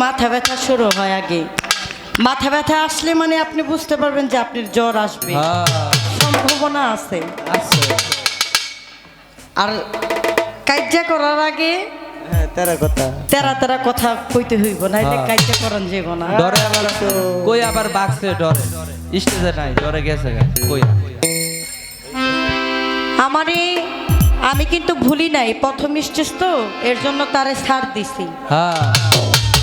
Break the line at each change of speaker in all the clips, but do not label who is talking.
মাথা ব্যথা শুরু হয় আগে। মাথা ব্যথা আসলে মানে আপনি বুঝতে পারবেন যে আপনার জ্বর আসবে, সম্ভাবনা আছে। আর কাজ্যা করার আগে তেরা কথা কইতে হইব, নাইলে কাজ্যা করান যাব না।
ডরে আবার তো কই আবার বাক্সে ডরে স্টেজে নাই, ডরে গেছে কই।
আমি কিন্তু ভুলি নাই, প্রথম স্টেজ তো, এর জন্য তারে ছাড় দিছি।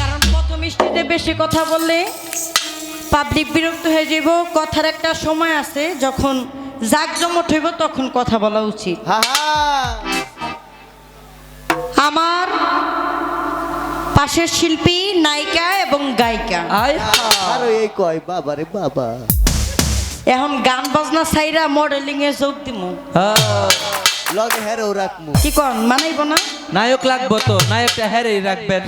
কারণ প্রথম স্টেজে বেশি কথা বললে পাবলিক বিরক্ত হয়ে যাব। কথার একটা সময় আছে, যখন জাকজমট হইব তখন কথা বলা উচিত। আমার পাশের শিল্পী নায়িকা এবং গায়িকা এখন গান বাজনা ছাইরা মডেলিং এ যোগ দিমু। কি কন মানাইব না?
নায়ক লাগবো তো, নায়কটা হেরেই রাখবেন।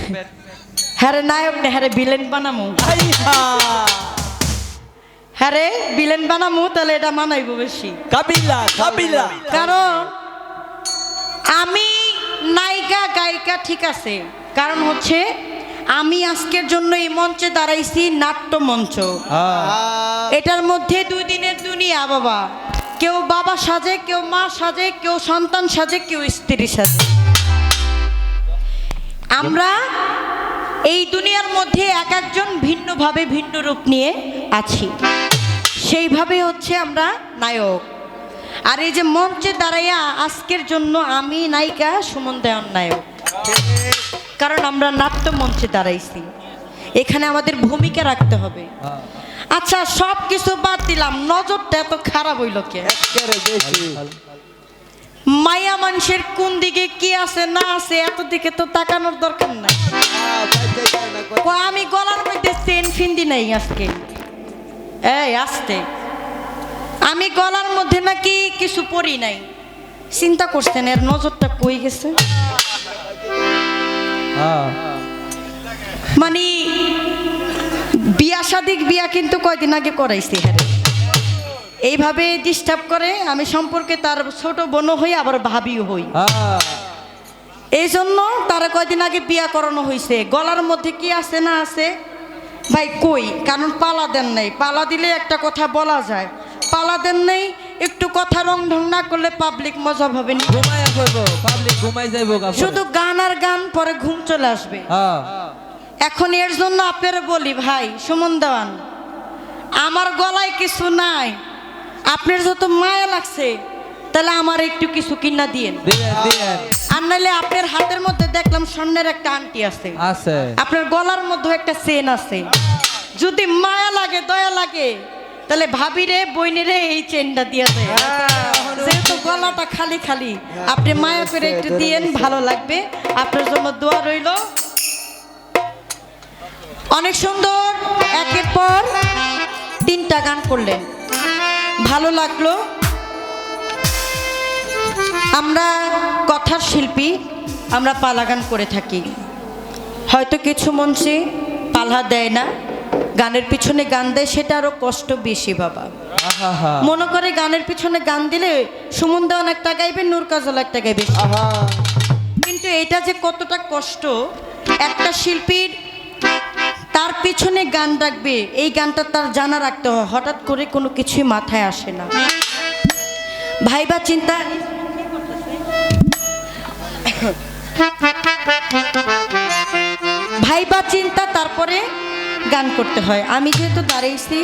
হ্যারে নায়ক না, হ্যারে ভিলেন বানামু। হ্যারে ভিলেন বানামু, তাহলে এটা মানাইব বেশি।
কাবিলা
কারণ আমি নায়িকা গায়িকা ঠিক আছে, কারণ হচ্ছে আমি আজকের জন্য এই মঞ্চে দাঁড়াইছি, নাট্য মঞ্চ। এটার মধ্যে 2 দিনের দুনিয়া বাবা। কেউ বাবা সাজে, কেউ মা সাজে, কেউ সন্তান সাজে, কেউ স্ত্রী সাজে। আমরা এই দুনিয়ার মধ্যে এক একজন ভিন্নভাবে ভিন্ন রূপ নিয়ে আছি, সেইভাবে হচ্ছে আমরা নায়ক। আর এই যে মঞ্চে দাঁড়াইয়া আজকের জন্য আমি নায়িকা, সুমন দেওয়ান নায়ক, কারণ আমরা নাট্য মঞ্চে দাঁড়াইছি। এখানে আমাদের ভূমিকা রাখতে হবে। আচ্ছা, সব কিছু বাদ দিলাম, নজরটা এত খারাপ হইল কে? মায়া মানুষের কোন দিকে কি আছে না আছে এত দিকে তো তাকানোর দরকার নাই। আমি গলার মধ্যে চেন ফিন্দি নাই আজকে, এই আসতে আমি গলার মধ্যে নাকি কিছু পরি নাই। চিন্তা করছেন এর নজরটা কই গেছে? মানে বিয়া কিন্তু কয়দিন আগে করাইছি। হ্যাঁ, এইভাবে ডিস্টার্ব করে। আমি সম্পর্কে তার ছোট বোন হই, আবার ভাবিও হই। এই জন্য তারা কয়দিন আগে বিয়া করানো হয়েছে। গলার মধ্যে কি আছে না আছে ভাই কই, কারণ পালা দেন নাই। পালা দিলে একটা কথা বলা যায়, পালা দেন নাই। একটু কথা রং ঢং না করলে পাবলিক মজা ভাবে, শুধু গান আর গান, পরে ঘুম চলে আসবে। এখন এর জন্য আপনারা বলি, ভাই সুমন দেওয়ান, আমার গলায় কিছু নাই, আপনার যত মায়া লাগছে তাহলে আমার একটু কিছু কিনা দিয়েন। আর নাহলে আপনার হাতের মধ্যে দেখলাম স্বর্ণের একটা আংটি আছে, আপনার গলার মধ্যে একটা চেন আছে। যদি মায়া লাগে, দয়া লাগে, তাহলে ভাবিরে বইনেরে এই চেনটা দিয়া যায়। যেহেতু গলাটা খালি খালি, আপনি মায়া করে একটু দিয়েন, ভালো লাগবে। আপনার জন্য দোয়া রইল। অনেক সুন্দর, একের পর 3টা গান করলেন, ভালো লাগলো। আমরা কথার শিল্পী, আমরা পালা গান করে থাকি। হয়তো কিছু মঞ্চে পালা দেয় না, গানের পিছনে গান দেয়, সেটা আরো কষ্ট বেশি বাবা। মনে করে গানের পিছনে গান দিলে সুমন দেওয়ান একটা গাইবে, নূর কাজল একটা গাইবে, কিন্তু এটা যে কতটা কষ্ট। একটা শিল্পীর তার পিছনে গান রাখবে, এই গানটা তার জানা রাখতে হয়। হঠাৎ করে কোনো কিছুই মাথায় আসে না, ভাইবা চিন্তা। ভাইবা চিন্তা, তারপরে গান করতে হয়। আমি যেহেতু দাঁড়িয়েছি,